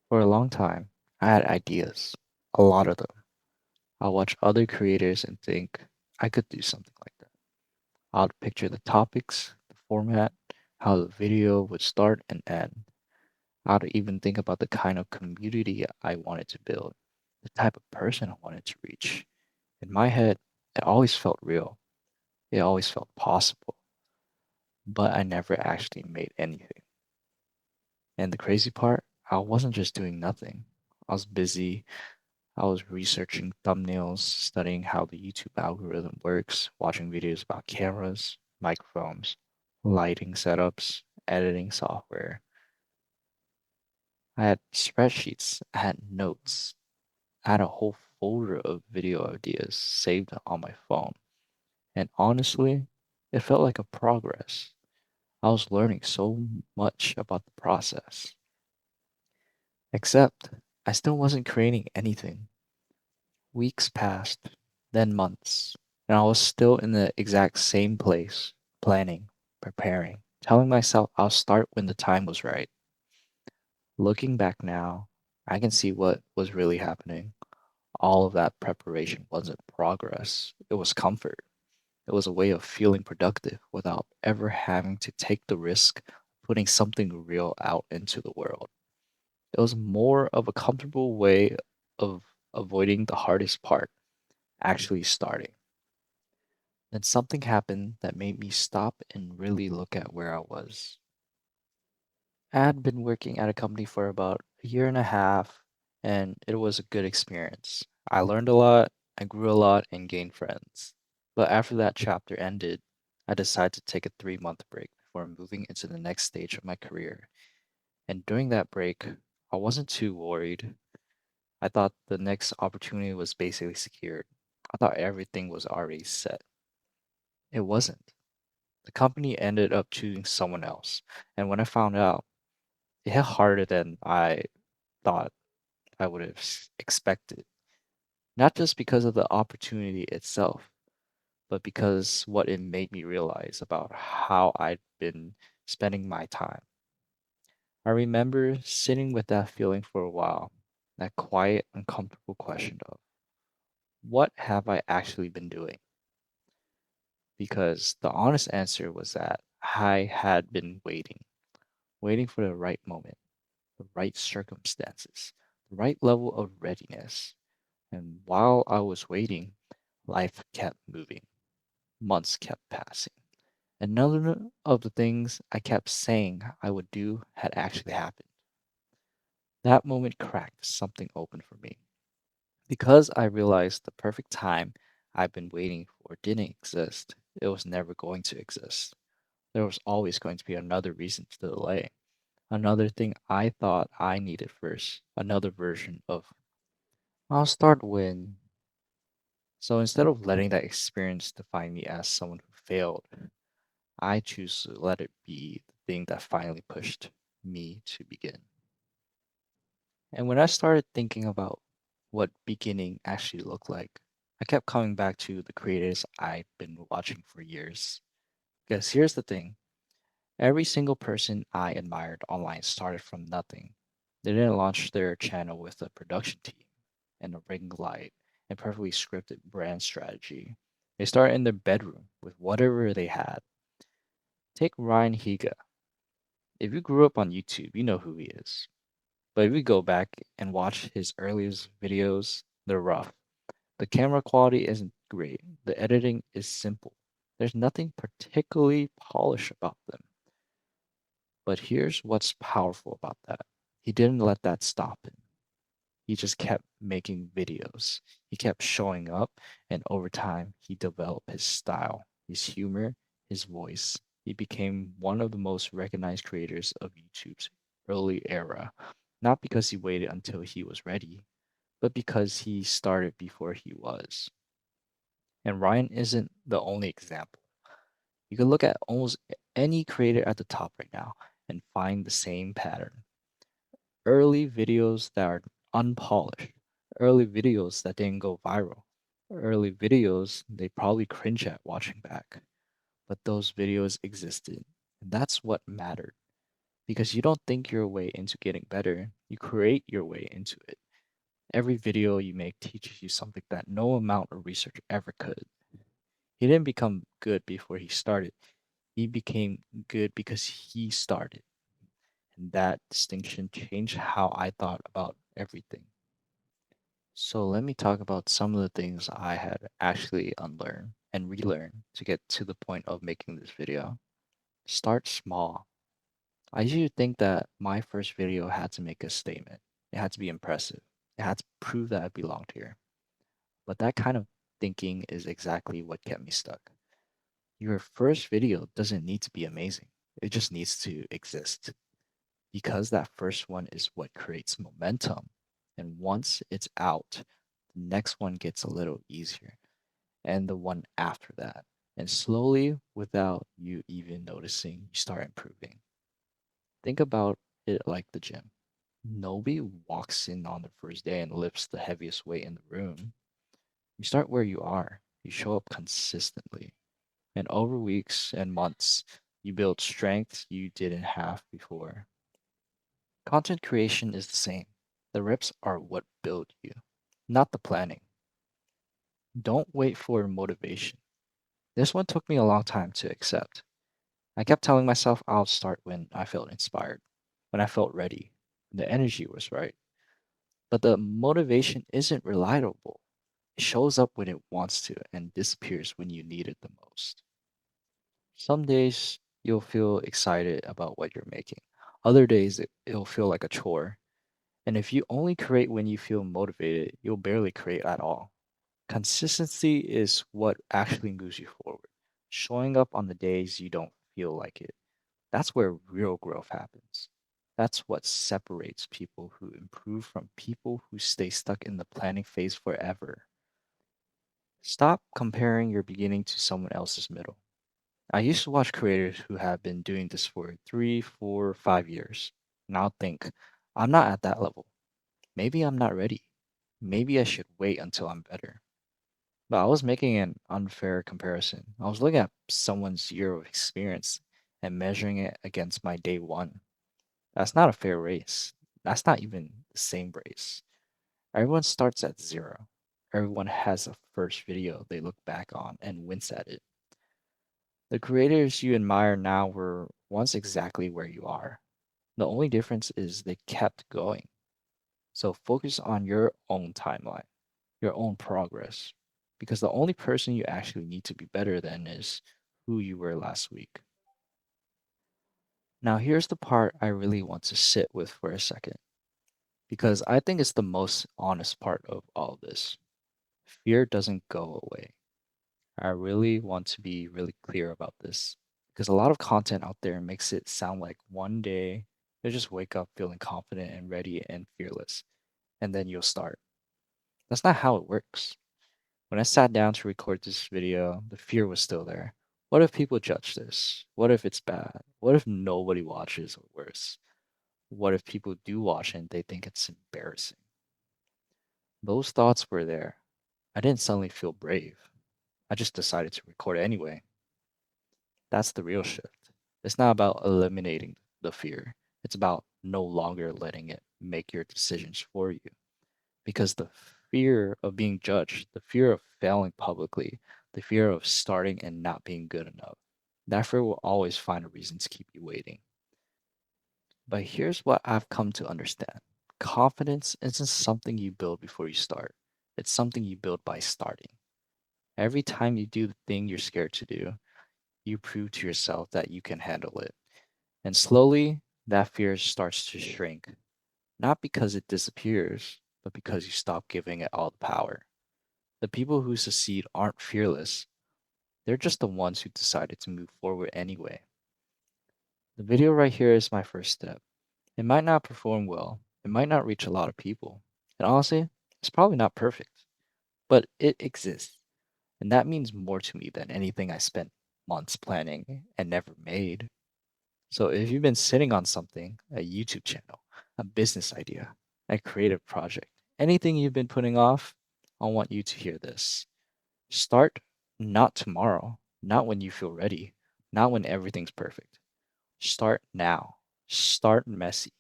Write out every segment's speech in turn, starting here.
For a long time, I had ideas, a lot of them. I'll watch other creators and think I could do something like that. I'll picture the topics, the format, how the video would start and end. I'd even think about the kind of community I wanted to build, the type of person I wanted to reach. In my head, it always felt real. It always felt possible, but I never actually made anything. And the crazy part, I wasn't just doing nothing. I was busy. I was researching thumbnails, studying how the YouTube algorithm works, watching videos about cameras, microphones, lighting setups, editing software. I had spreadsheets, I had notes, I had a whole folder of video ideas saved on my phone. And honestly, it felt like a progress. I was learning so much about the process. Except, I still wasn't creating anything. Weeks passed, then months, and I was still in the exact same place, planning, preparing, telling myself I'll start when the time was right. Looking back now, I can see what was really happening. All of that preparation wasn't progress, it was comfort. It was a way of feeling productive without ever having to take the risk of putting something real out into the world. It was more of a comfortable way of avoiding the hardest part, actually starting. Then something happened that made me stop and really look at where I was. I had been working at a company for about a year and a half, and it was a good experience. I learned a lot, I grew a lot, and gained friends. But after that chapter ended, I decided to take a 3 month break before moving into the next stage of my career. And during that break, I wasn't too worried. I thought the next opportunity was basically secured. I thought everything was already set. It wasn't. The company ended up choosing someone else. And when I found out, it hit harder than I thought I would have expected. Not just because of the opportunity itself, but because what it made me realize about how I'd been spending my time. I remember sitting with that feeling for a while, that quiet, uncomfortable question of, what have I actually been doing? Because the honest answer was that I had been waiting for the right moment, the right circumstances, the right level of readiness. And while I was waiting, life kept moving. Months kept passing. And none of the things I kept saying I would do had actually happened. That moment cracked something open for me. Because I realized the perfect time I've been waiting for didn't exist, it was never going to exist. There was always going to be another reason to delay, another thing I thought I needed first, another version of I'll start when. So instead of letting that experience define me as someone who failed, I choose to let it be the thing that finally pushed me to begin. And when I started thinking about what beginning actually looked like, I kept coming back to the creators I'd been watching for years. Because here's the thing, every single person I admired online started from nothing. They didn't launch their channel with a production team and a ring light and perfectly scripted brand strategy. They started in their bedroom with whatever they had. Take Ryan Higa. If you grew up on YouTube, you know who he is. But if you go back and watch his earliest videos, they're rough. The camera quality isn't great. The editing is simple. There's nothing particularly polished about them. But here's what's powerful about that. He didn't let that stop him. He just kept making videos. He kept showing up, and over time, he developed his style, his humor, his voice. He became one of the most recognized creators of YouTube's early era, not because he waited until he was ready, but because he started before he was. And Ryan isn't the only example. You can look at almost any creator at the top right now and find the same pattern. Early videos that are unpolished, early videos that didn't go viral, early videos they probably cringe at watching back. But those videos existed, and that's what mattered. because you don't think your way into getting better, you create your way into it. Every video you make teaches you something that no amount of research ever could. He didn't become good before he started. He became good because he started. And that distinction changed how I thought about everything. So let me talk about some of the things I had actually unlearned and relearned to get to the point of making this video. Start small. I used to think that my first video had to make a statement. It had to be impressive. It had to prove that I belonged here. But that kind of thinking is exactly what kept me stuck. Your first video doesn't need to be amazing. It just needs to exist because that first one is what creates momentum. And once it's out, the next one gets a little easier and the one after that. And slowly, without you even noticing, you start improving. Think about it like the gym. Nobody walks in on the first day and lifts the heaviest weight in the room. You start where you are. You show up consistently. And over weeks and months, you build strength you didn't have before. Content creation is the same. The reps are what build you, not the planning. Don't wait for motivation. This one took me a long time to accept. I kept telling myself I'll start when I felt inspired, when I felt ready, when the energy was right. But the motivation isn't reliable. It shows up when it wants to and disappears when you need it the most. Some days you'll feel excited about what you're making. Other days it'll feel like a chore. And if you only create when you feel motivated, you'll barely create at all. Consistency is what actually moves you forward. Showing up on the days you don't feel like it. That's where real growth happens. That's what separates people who improve from people who stay stuck in the planning phase forever. Stop comparing your beginning to someone else's middle. I used to watch creators who have been doing this for 3, 4, 5 years. And I'll think, I'm not at that level. Maybe I'm not ready. Maybe I should wait until I'm better. But I was making an unfair comparison. I was looking at someone's year of experience and measuring it against my day one. That's not a fair race. That's not even the same race. Everyone starts at zero. Everyone has a first video they look back on and wince at it. The creators you admire now were once exactly where you are. The only difference is they kept going. So focus on your own timeline, your own progress, because the only person you actually need to be better than is who you were last week. Now, here's the part I really want to sit with for a second, because I think it's the most honest part of all of this. Fear doesn't go away. I really want to be really clear about this because a lot of content out there makes it sound like one day you'll just wake up feeling confident and ready and fearless, and then you'll start. That's not how it works. When I sat down to record this video, the fear was still there. What if people judge this? What if it's bad? What if nobody watches or worse? What if people do watch and they think it's embarrassing? Those thoughts were there. I didn't suddenly feel brave. I just decided to record anyway. That's the real shift. It's not about eliminating the fear. It's about no longer letting it make your decisions for you. Because the fear of being judged, the fear of failing publicly, the fear of starting and not being good enough, that fear will always find a reason to keep you waiting. But here's what I've come to understand. Confidence isn't something you build before you start. It's something you build by starting. Every time you do the thing you're scared to do, you prove to yourself that you can handle it. And slowly, that fear starts to shrink, not because it disappears, but because you stop giving it all the power. The people who succeed aren't fearless, they're just the ones who decided to move forward anyway. The video right here is my first step. It might not perform well, it might not reach a lot of people, and honestly, it's probably not perfect, but it exists. And that means more to me than anything I spent months planning and never made. So if you've been sitting on something, a YouTube channel, a business idea, a creative project, anything you've been putting off, I want you to hear this. Start not tomorrow, not when you feel ready, not when everything's perfect. Start now. Start messy.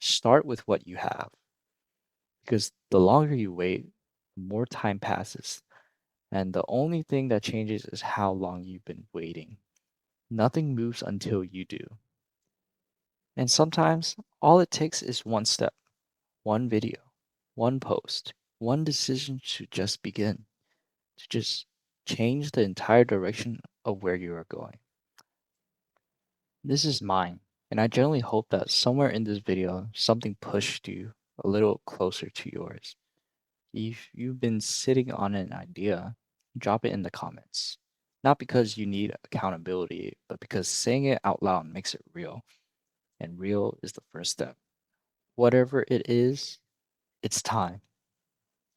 Start with what you have, because the longer you wait, the more time passes, and the only thing that changes is how long you've been waiting. Nothing moves until you do. And sometimes all it takes is one step, one video, one post, one decision to just begin, to just change the entire direction of where you are going. This is mine, and I generally hope that somewhere in this video, something pushed you a little closer to yours. If you've been sitting on an idea, drop it in the comments. Not because you need accountability, but because saying it out loud makes it real, and real is the first step. Whatever it is, it's time.